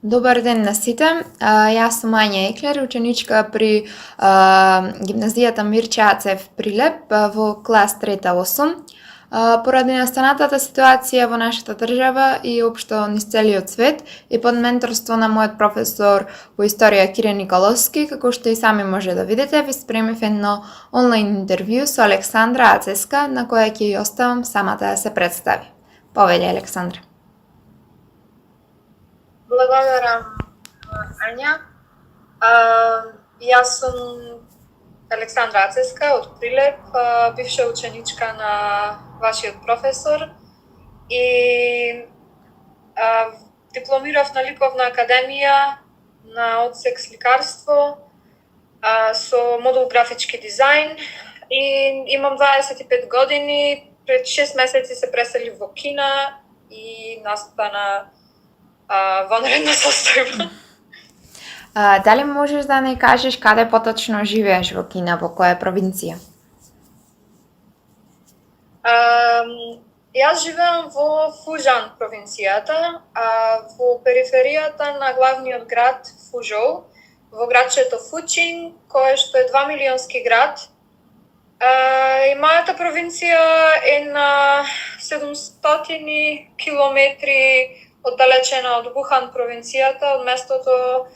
Добар ден на сите. Јас сум Ања Еклер, ученичка при гимназијата Мирче Ацев Прилеп во клас 3-8. Поради настанатата ситуација во нашата држава и општо низ целиот свет и под менторство на мојот професор по историја Кире Николовски, како што и сами може да видите, ви спремив едно онлайн интервју со Александра Ацеска, на која ќе ја оставам самата да се представи. Повеле, Александра. Благодарам, Ања. Јас сум Александра Ацеска од Прилеп, бивша ученичка на вашиот професор и дипломирав на Ликовна академија на одсек сликарство со модул графички дизајн и имам 25 години. Пред 6 месеци се преселив во Кина и настана вонредна состојба. Дали можеш да не кажеш каде поточно живееш во Кина, во која провинција? Јас живеам во Фужан провинцијата, во периферијата на главниот град Фужоу, во градчето Фучин, кое што е 2 милионски град. И мојата провинција е на 700 километри оддалечена од Вухан провинцијата, од местото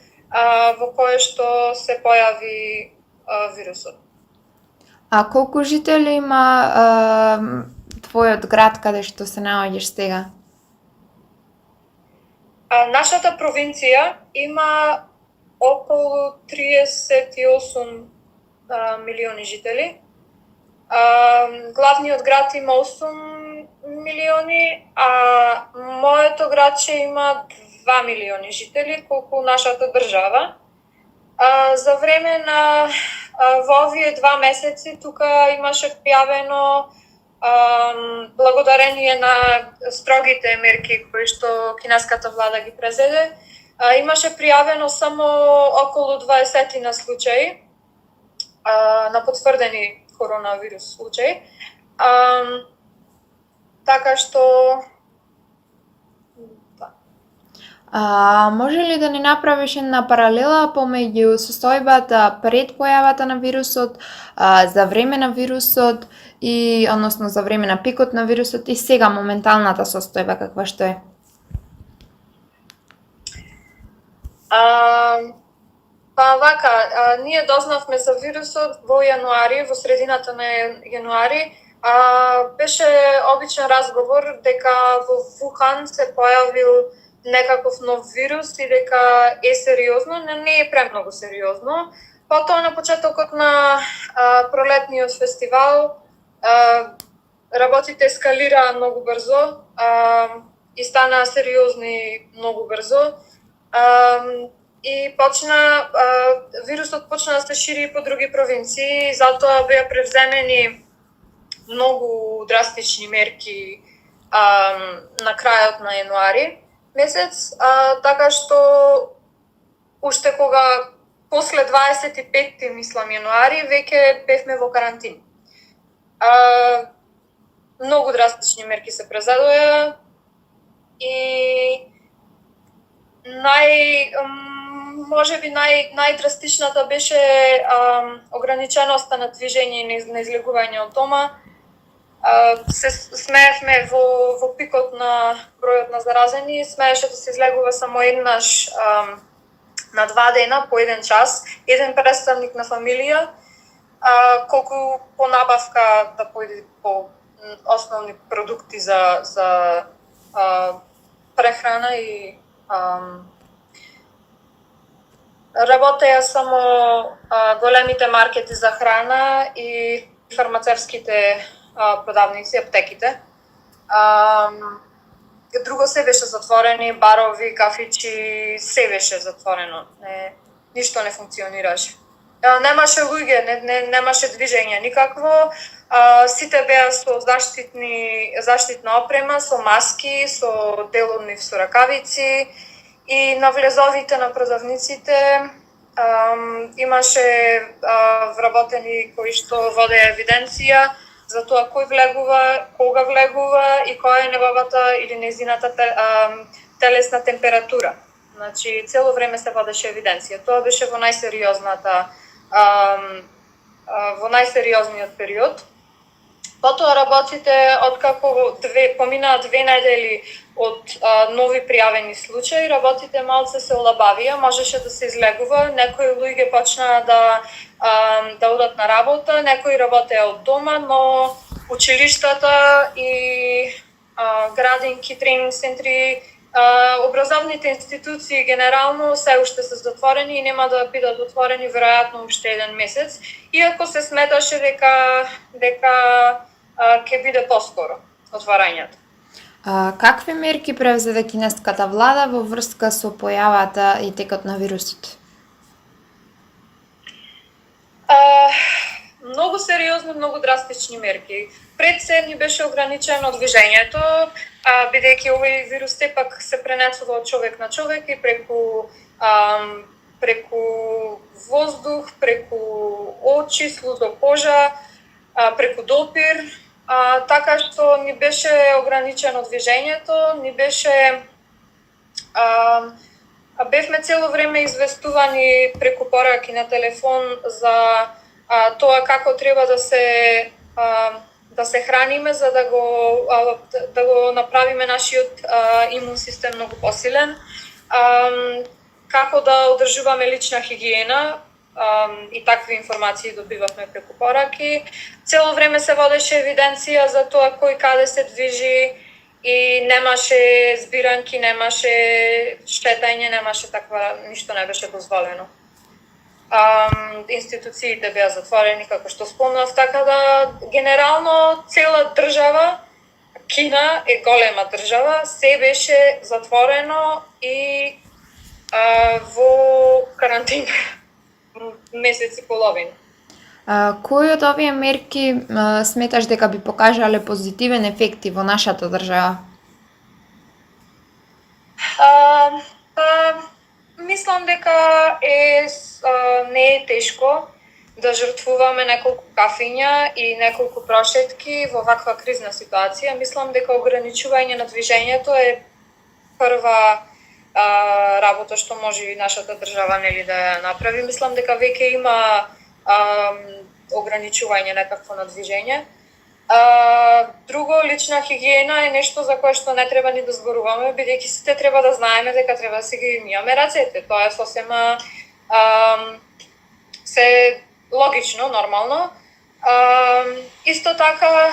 во кое што се појави вирусот. А колку жители има твојот град каде што се наоѓаш сега? Нашата провинција има околу 38 милиони жители. Главниот град има 8 милиони, а моето градче има 2 милиони жители, колку нашата држава. За време на во овие 2 месеци тука имаше пријавено, благодарение на строгите мерки кои што кинеската влада ги презеде, имаше пријавено само околу 20 на случаи на потврдени коронавирус случаи. Така што може ли да ни направиш една паралела помеѓу состојбата пред појавата на вирусот, за време на вирусот и односно за време на пикот на вирусот и сега моменталната состојба каква што е? Па вака, ние дознавме за вирусот во јануари, во средината на јануари. Беше обичен разговор дека во Вухан се појавил некаков нов вирус и дека е сериозно, но не е премногу сериозно. Потоа на почетокот на пролетниот фестивал работите ескалираа многу брзо и станаа сериозни многу брзо. И вирусот почна да се шири по други провинции, затоа беа превземени многу драстични мерки на крајот на јануари месец, така што уште кога после 25 мислам јануари веќе бевме во карантин. Многу драстични мерки се презедоја и можеби најдрастичната беше ограниченоста на движење и на излегување од дома. Се смеевме во пикот на бројот на заразени, смееше да се излегува само еднаш на 2 дена по 1 час, еден представник на фамилија, колку по набавка да појде по основни продукти за прехрана и работеја само големите маркети за храна и фармацевските продавници, аптеките. Друго се беше затворени, барови, кафичи, се беше затворено. Ништо не функционираше. Немаше луѓе, немаше движење никакво. Сите беа со заштитна опрема, со маски, со дел од нив со ракавици и на влезовите на продавниците имаше вработени кои што водеа евиденција за тоа кој влегува, кога влегува и која е неговата или незината телесна температура. Значи, цело време се водеше евиденција. Тоа беше во во најсериозниот период. Потоа работите, откако поминаа 2 недели од нови пријавени случаи, работите малце се олабавија, можеше да се излегува, некои луѓе почнаа да одат на работа, некои работеа од дома, но училиштата и градинки, тренинг центри, образовните институции генерално се уште се затворени и нема да бидат отворени веројатно уште 1 месец, иако се сметаше дека ќе биде поскоро отварањето. Какви мерки превзеде кинеската влада во врска со појавата и текот на вирусот? Многу сериозни, многу драстични мерки. Пред се ни беше ограничено движењето, бидејќи овој вирус сепак се пренесува од човек на човек и преку воздух, преку очи, слузо кожа, преку допир, така што ни беше ограничено движењето, бевме цело време известувани преку пораки на телефон за тоа како треба да се храниме за да го направиме нашиот имун систем многу посилен, како да одржуваме лична хигиена, и такви информации добивавме преку пораки. Цело време се водеше евиденција за тоа кој каде се движи и немаше збиранки, немаше штетање, немаше ништо не беше дозволено. Институциите беа затворени, како што спомнав, така да генерално цела држава, Кина е голема држава, се беше затворено и во карантина месец и половина. Кои од овие мерки сметаш дека би покажале позитивен ефекти во нашата држава? Мислам дека не е тешко да жртвуваме неколку кафиња и неколку прошетки во ваква кризна ситуација. Мислам дека ограничување на движењето е прва работа што може и нашата држава да ја направи. Мислам дека веќе има ограничување некакво на движење. Друго, лична хигиена е нешто за кое што не треба ни да зборуваме, бидејќи сите треба да знаеме дека треба да си ги мијаме рацете. Тоа е сосема се логично, нормално. Исто така,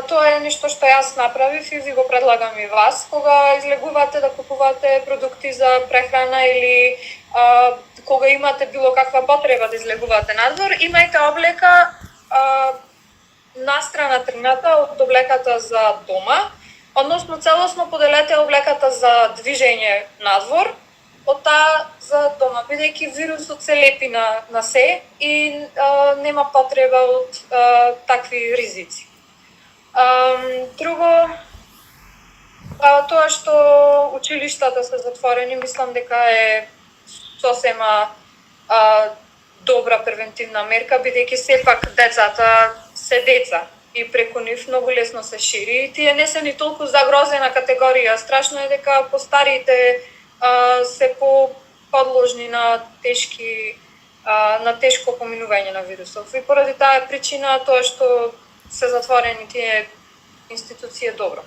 тоа е нешто што јас направив и ви го предлагам и вас, кога излегувате да купувате продукти за прехрана или кога имате било каква потреба да излегувате надвор, имајте облека настрана тргната од облеката за дома, односно целосно поделете облеката за движење надвор од таа за дома, бидејќи вирусот се лепи на се и нема потреба од такви ризици. Друго, тоа што училиштата се затворени, мислам дека е сосема добра превентивна мерка, бидејќи сепак децата се деца и преку нив многу лесно се шири и тие не се ни толку загрозена категорија. Страшно е дека постарите се подложни на тешко поминување на вирусов. И поради таа причина тоа што се затворени тие институции е добро.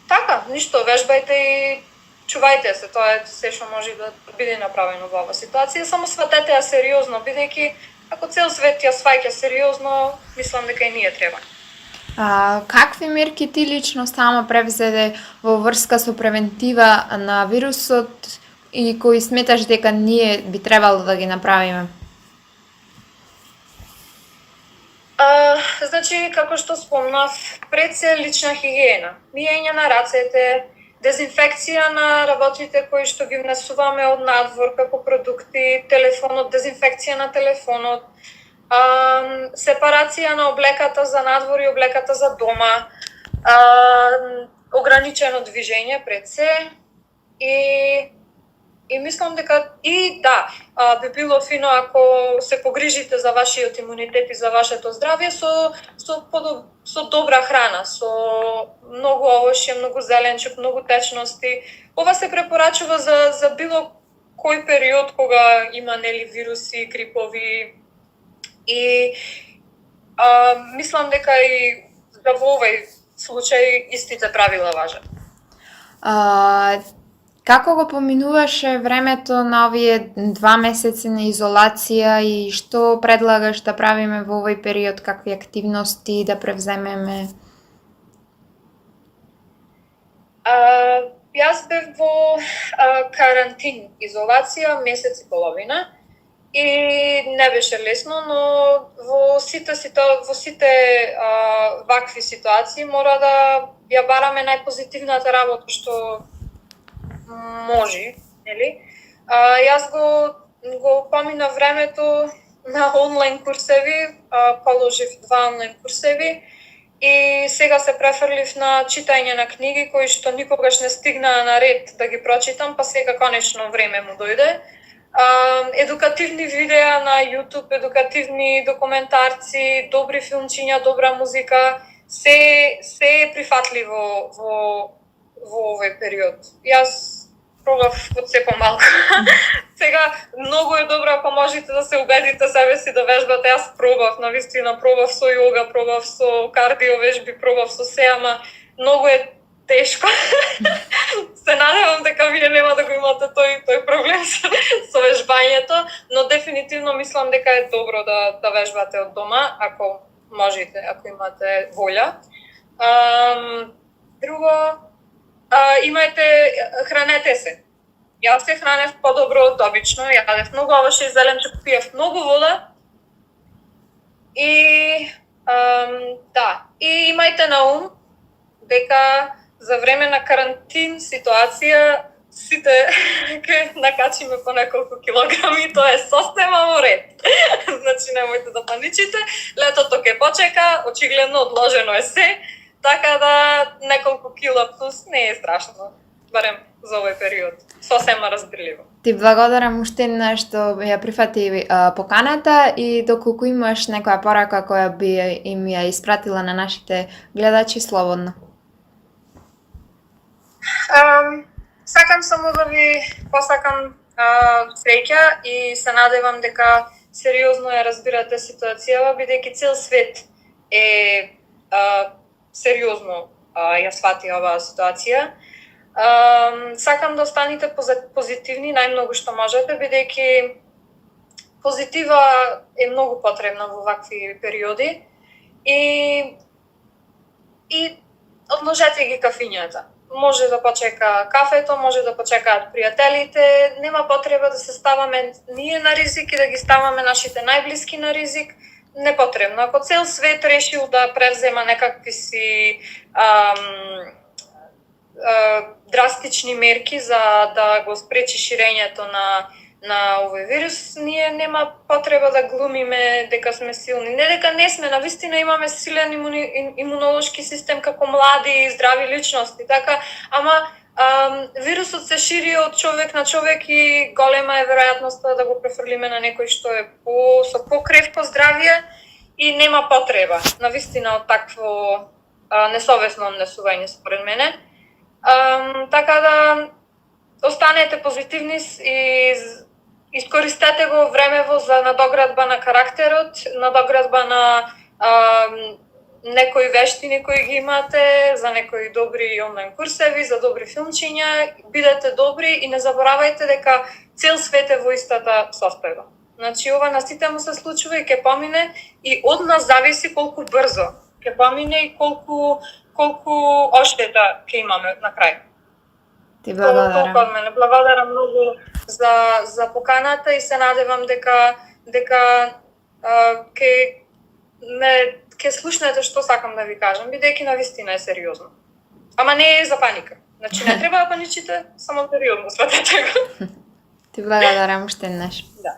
Така, ништо, вежбајте и чувајте се, тоа е се што може да биде направено во оваа ситуација, само сватете ја сериозно, бидејќи ако цел свет ја сваќа сериозно, мислам дека и ние треба. Какви мерки ти лично сама превзеде во врска со превентива на вирусот и кои сметаш дека ние би требало да ги направиме? Значи, како што спомнав, пред се лична хигиена, мијење на рацете, дезинфекција на работите кои што ги внесуваме од надвор како продукти, телефонот, дезинфекција на телефонот, сепарација на облеката за надвор и облеката за дома, ограничено движење пред се и И мислам дека и да, би било фино ако се погрижите за вашиот имунитет и за вашето здравје со добра храна, со многу овошје, многу зеленчук, многу течности. Ова се препорачува за било кој период кога има нели вируси, грипови и мислам дека и за во овој случај истите правила важат. Како го поминуваше времето на овие 2 месеци на изолација и што предлагаш да правиме во овој период, какви активности да превземеме? Јас бев во карантин, изолација, месец и половина и не беше лесно, но во сите вакви ситуации мора да ја бараме најпозитивната работа што може, нели? Јас го помина времето на онлайн курсеви, положив 2 онлайн курсеви и сега се префрлив на читање на книги кои што никогаш не стигнаа на ред да ги прочитам, па сега конечно време му дојде. Едукативни видеа на YouTube, едукативни документарци, добри филмчиња, добра музика, се е прифатливо во овој период. Јас пробав од се помалку. Сега многу е добро ако можете да се убедите себе си да вежбате. Јас пробав, навистина пробав со јога, пробав со кардио вежби, пробав со се, ама многу е тешко. Се надевам дека вие нема да го имате тој проблем со вежбањето, но дефинитивно мислам дека е добро да вежбате од дома, ако можете, ако имате волја. Друго, хранете се. Јас се хранев подобро од обично, јадев многу овошје и зеленчук, пиев многу вода. И имајте на ум дека за време на карантин ситуација сите ќе накачиме по неколку килограми, тоа е состема во ред. Значи немојте да паничите, летото ќе почека, очигледно одложено е се, така да неколку кила плюс не е страшно, барем за овој период. Сосема разбирливо. Ти благодарам уште еднаш што ја прифати поканата и доколку имаш некоја порака која би им ја испратила на нашите гледачи, слободно. Сакам само да ви посакам среќа и се надевам дека сериозно ја разбирате ситуацијава, бидејќи цел свет е сериозно ја свати оваа ситуација. Сакам да останете позитивни најмногу што можете, бидејќи позитива е многу потребна во вакви периоди и одложете ги кафињата. Може да почека кафето, може да почекаат пријателите, нема потреба да се ставаме ние на ризик и да ги ставаме нашите најблиски на ризик. Непотребно. Ако цел свет решил да превзема некакви си драстични мерки за да го спречи ширењето на овој вирус, ние нема потреба да глумиме дека сме силни. Не дека не сме, навистина имаме силен имунолошки систем како млади и здрави личности, така, ама вирусот се шири од човек на човек и голема е веројатноста да го префрлиме на некој што е со покревко здравје и нема потреба, навистина, од такво несовесно однесување според мене. Така да останете позитивни и искористете го времево за надоградба на карактерот, надоградба на некои вештини кои ги имате, за некои добри онлайн курсеви, за добри филмчиња, бидете добри и не заборавајте дека цел свет е во истата состојба. Значи ова на сите му се случува и ќе помине и од нас зависи колку брзо ќе помине и колку оштета ќе имаме на крај. Ти благодарам. Толку од мене. Благодарам многу за поканата и се надевам дека ќе слушнете што сакам да ви кажам, бидејќи навистина е сериозно. Ама не е за паника. Значи не треба да паничите, само сериозно сватете го. Ти благодарам уште еднаш. Да.